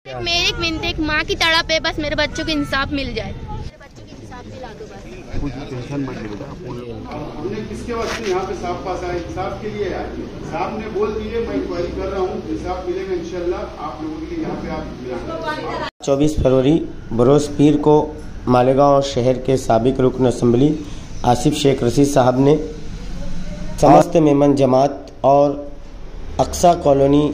मेरी एक विनती, एक माँ की तड़प है, बस मेरे बच्चों को इंसाफ मिल जाए, मेरे बच्चों को इंसाफ दिला दो बस। कुछ टेंशन मत लीजिए। हमने किसके वास्ते यहाँ पे साहब पास आए, इंसाफ के लिए आए। साहब ने बोल दिए मैं इंक्वायरी कर रहा हूँ, इंसाफ मिलेगा इंशाल्लाह आप लोगों के लिए। यहाँ पे आप 24 फरवरी बरोज़ पीर को मालेगांव शहर के साबिक रुकन असम्बली आसिफ शेख रशीद साहब ने समस्त मेमन जमात और अक्सा कॉलोनी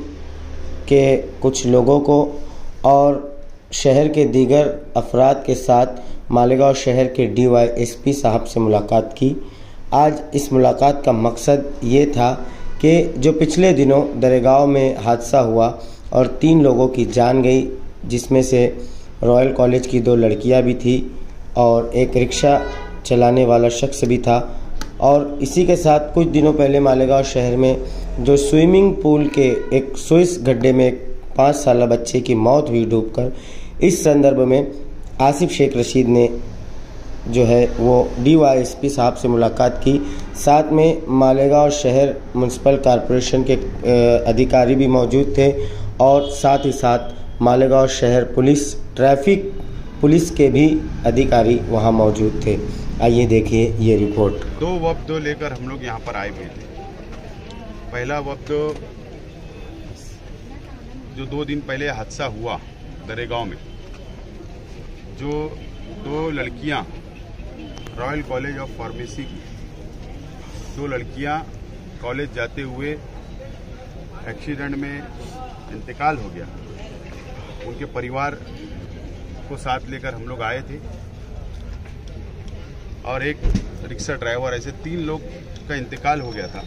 के कुछ लोगों को और शहर के दीगर अफराद के साथ मालेगांव शहर के DYSP साहब से मुलाकात की। आज इस मुलाकात का मकसद ये था कि जो पिछले दिनों दरेगांव में हादसा हुआ और 3 लोगों की जान गई, जिसमें से रॉयल कॉलेज की 2 लड़कियां भी थी और एक रिक्शा चलाने वाला शख्स भी था। और इसी के साथ कुछ दिनों पहले मालेगांव शहर में जो स्विमिंग पूल के एक स्विस गड्ढे में एक 5 साल बच्चे की मौत हुई डूबकर, इस संदर्भ में आसिफ शेख रशीद ने जो है वो DYSP साहब से मुलाकात की। साथ में मालेगांव शहर म्युनिसिपल कॉरपोरेशन के अधिकारी भी मौजूद थे और साथ ही साथ मालेगांव शहर पुलिस ट्रैफिक पुलिस के भी अधिकारी वहां मौजूद थे। आइए देखिए ये रिपोर्ट। 2 वक्त लेकर हम लोग यहाँ पर आए हुए थे। पहला वक्त जो 2 दिन पहले हादसा हुआ दरेगांव में, जो 2 लड़कियां रॉयल कॉलेज ऑफ फार्मेसी की 2 लड़कियां कॉलेज जाते हुए एक्सीडेंट में इंतकाल हो गया। उनके परिवार को साथ लेकर हम लोग आए थे और एक रिक्शा ड्राइवर, ऐसे 3 लोग का इंतकाल हो गया था।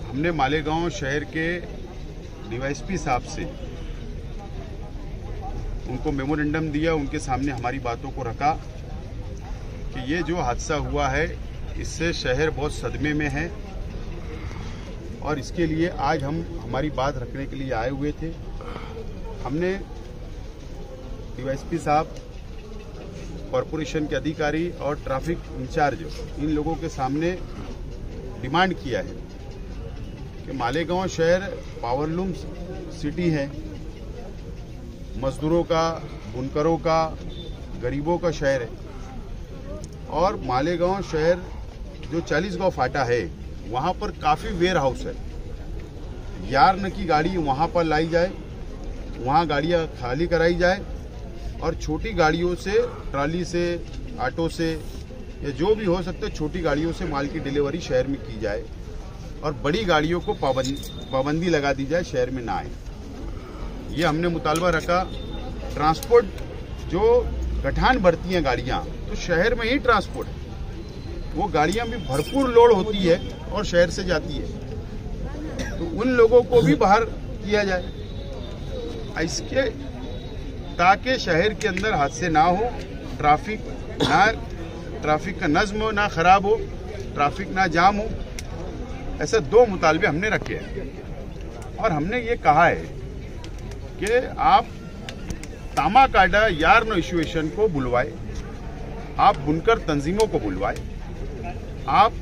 हमने मालेगांव शहर के DYSP साहब से उनको मेमोरेंडम दिया, उनके सामने हमारी बातों को रखा कि ये जो हादसा हुआ है इससे शहर बहुत सदमे में है और इसके लिए आज हम हमारी बात रखने के लिए आए हुए थे। हमने DYSP साहब, कॉरपोरेशन के अधिकारी और ट्रैफिक इंचार्ज, इन लोगों के सामने डिमांड किया है कि मालेगांव शहर पावरलूम सिटी है, मजदूरों का, बुनकरों का, गरीबों का शहर है और मालेगांव शहर जो 40 गांव फाटा है वहां पर काफ़ी वेयर हाउस है। यार्न की गाड़ी वहां पर लाई जाए, वहां गाड़ियां खाली कराई जाए और छोटी गाड़ियों से, ट्राली से, ऑटो से या जो भी हो सकता है छोटी गाड़ियों से माल की डिलीवरी शहर में की जाए और बड़ी गाड़ियों को पाबंदी लगा दी जाए, शहर में ना आए। ये हमने मुतालबा रखा। ट्रांसपोर्ट जो गठान भरती हैं गाड़ियाँ, तो शहर में ही ट्रांसपोर्ट है, वो गाड़ियाँ भी भरपूर लोड होती है और शहर से जाती है, तो उन लोगों को भी बाहर किया जाए इसके, ताकि शहर के अंदर हादसे ना हो, ट्रैफिक का नज्म ना खराब हो, ट्रैफिक ना जाम हो। ऐसे 2 मुतालबे हमने रखे हैं और हमने ये कहा है कि आप तामाकाडा यार्न एसोसिएशन को बुलवाए, आप बुनकर तंजीमों को बुलवाए, आप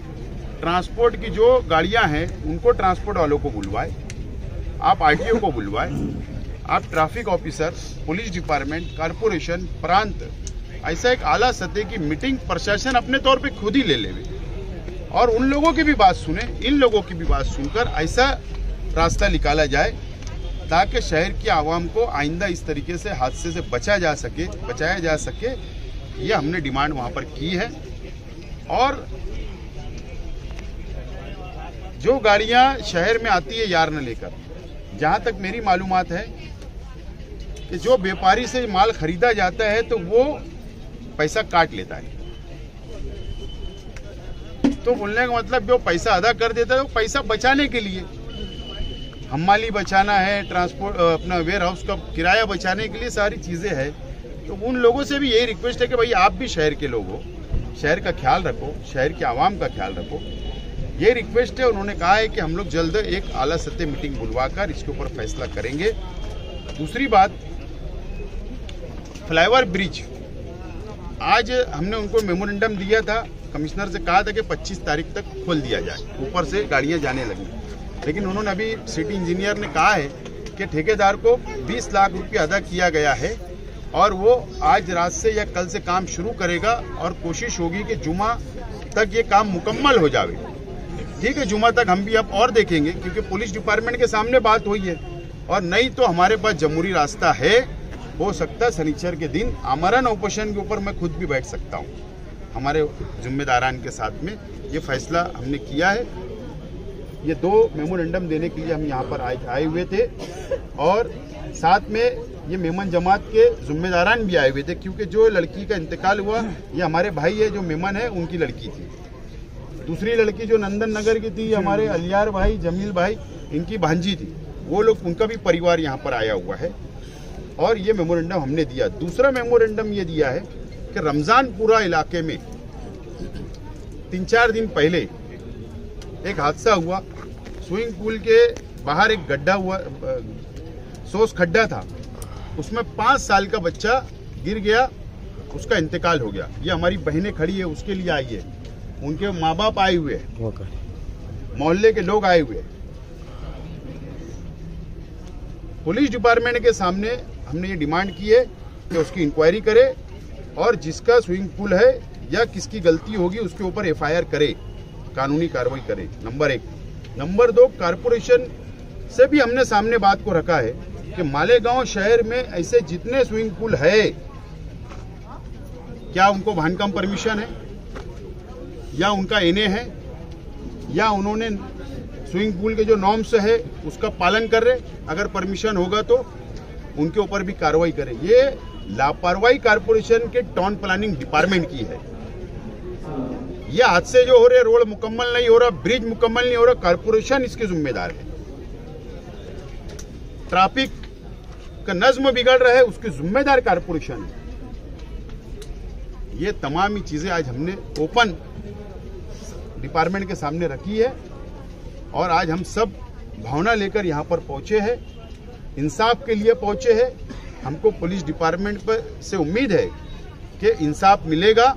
ट्रांसपोर्ट की जो गाड़ियां हैं उनको ट्रांसपोर्ट वालों को बुलवाए, आप RTO को बुलवाए, आप traffic officer, police department, corporation, प्रांत, ऐसा एक आला सतह की मीटिंग प्रशासन अपने तौर पे खुद ही ले ले और उन लोगों की भी बात सुने, इन लोगों की भी बात सुनकर ऐसा रास्ता निकाला जाए ताकि शहर की आवाम को आइंदा इस तरीके से हादसे से बचाया जा सके। ये हमने डिमांड वहां पर की है। और जो गाड़ियां शहर में आती है यार्न लेकर, जहां तक मेरी मालूमात है कि जो व्यापारी से माल खरीदा जाता है तो वो पैसा काट लेता है, तो बोलने का मतलब जो पैसा अदा कर देता है वो पैसा बचाने के लिए, हमाली बचाना है, ट्रांसपोर्ट अपना वेयर हाउस का किराया बचाने के लिए सारी चीजें हैं। तो उन लोगों से भी यही रिक्वेस्ट है कि भाई आप भी शहर के लोग हो, शहर का ख्याल रखो, शहर के आवाम का ख्याल रखो। ये रिक्वेस्ट है। उन्होंने कहा है कि हम लोग जल्द एक आला सतह मीटिंग बुलवाकर इसके ऊपर फैसला करेंगे। दूसरी बात, फ्लाईओवर ब्रिज, आज हमने उनको मेमोरेंडम दिया था, कमिश्नर से कहा था कि 25 तारीख तक खोल दिया जाए, ऊपर से गाड़ियां जाने लगी, लेकिन उन्होंने अभी सिटी इंजीनियर ने कहा है कि ठेकेदार को 20 लाख रुपए अदा किया गया है और वो आज रात से या कल से काम शुरू करेगा और कोशिश होगी कि जुमा तक ये काम मुकम्मल हो जाए। ठीक है, जुमा तक हम भी अब और देखेंगे क्योंकि पुलिस डिपार्टमेंट के सामने बात हुई है और नहीं तो हमारे पास जमहूरी रास्ता है। हो सकता है शनिचर के दिन आमरण ऑपरेशन के ऊपर मैं खुद भी बैठ सकता हूँ। हमारे जिम्मेदारान के साथ में ये फैसला हमने किया है। ये 2 मेमोरेंडम देने के लिए हम यहाँ पर आए हुए थे और साथ में ये मेमन जमात के जिम्मेदारान भी आए हुए थे क्योंकि जो लड़की का इंतकाल हुआ ये हमारे भाई है जो मेमन है उनकी लड़की थी। दूसरी लड़की जो नंदन नगर की थी हमारे अलियार भाई जमील भाई इनकी भांजी थी, वो लोग उनका भी परिवार यहाँ पर आया हुआ है और ये मेमोरेंडम हमने दिया। दूसरा मेमोरेंडम ये दिया है कि रमजानपुरा इलाके में 3-4 दिन पहले एक हादसा हुआ। स्विमिंग पूल के बाहर एक गड्ढा हुआ, सोस खड्डा था, उसमें 5 साल का बच्चा गिर गया, उसका इंतकाल हो गया। ये हमारी बहनें खड़ी है उसके लिए आई है, उनके माँ बाप आए हुए हैं, मोहल्ले के लोग आए हुए हैं। पुलिस डिपार्टमेंट के सामने हमने ये डिमांड की है कि उसकी इंक्वायरी करे और जिसका स्विमिंग पूल है या किसकी गलती होगी उसके ऊपर एफआईआर करे, कानूनी कार्रवाई करे। नंबर 1। नंबर 2, कारपोरेशन से भी हमने सामने बात को रखा है कि मालेगांव शहर में ऐसे जितने स्विमिंग पूल है क्या उनको बांधकाम परमिशन है या उनका एनए है या उन्होंने स्विमिंग पूल के जो नॉर्म्स है उसका पालन कर रहे। अगर परमिशन होगा तो उनके ऊपर भी कार्रवाई करें। ये लापरवाही कारपोरेशन के टाउन प्लानिंग डिपार्टमेंट की है। ये हादसे जो हो रहे, रोड मुकम्मल नहीं हो रहा, ब्रिज मुकम्मल नहीं हो रहा, कारपोरेशन इसके जिम्मेदार है। ट्रैफिक का नज्म बिगड़ रहा है, उसके जिम्मेदार कारपोरेशन है। ये तमाम ही चीजें आज हमने ओपन डिपार्टमेंट के सामने रखी है और आज हम सब भावना लेकर यहाँ पर पहुंचे हैं, इंसाफ के लिए पहुंचे हैं। हमको पुलिस डिपार्टमेंट पर से उम्मीद है कि इंसाफ मिलेगा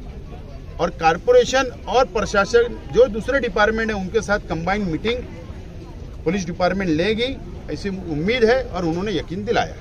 और कारपोरेशन और प्रशासन जो दूसरे डिपार्टमेंट है उनके साथ कंबाइंड मीटिंग पुलिस डिपार्टमेंट लेगी, ऐसी उम्मीद है और उन्होंने यकीन दिलाया।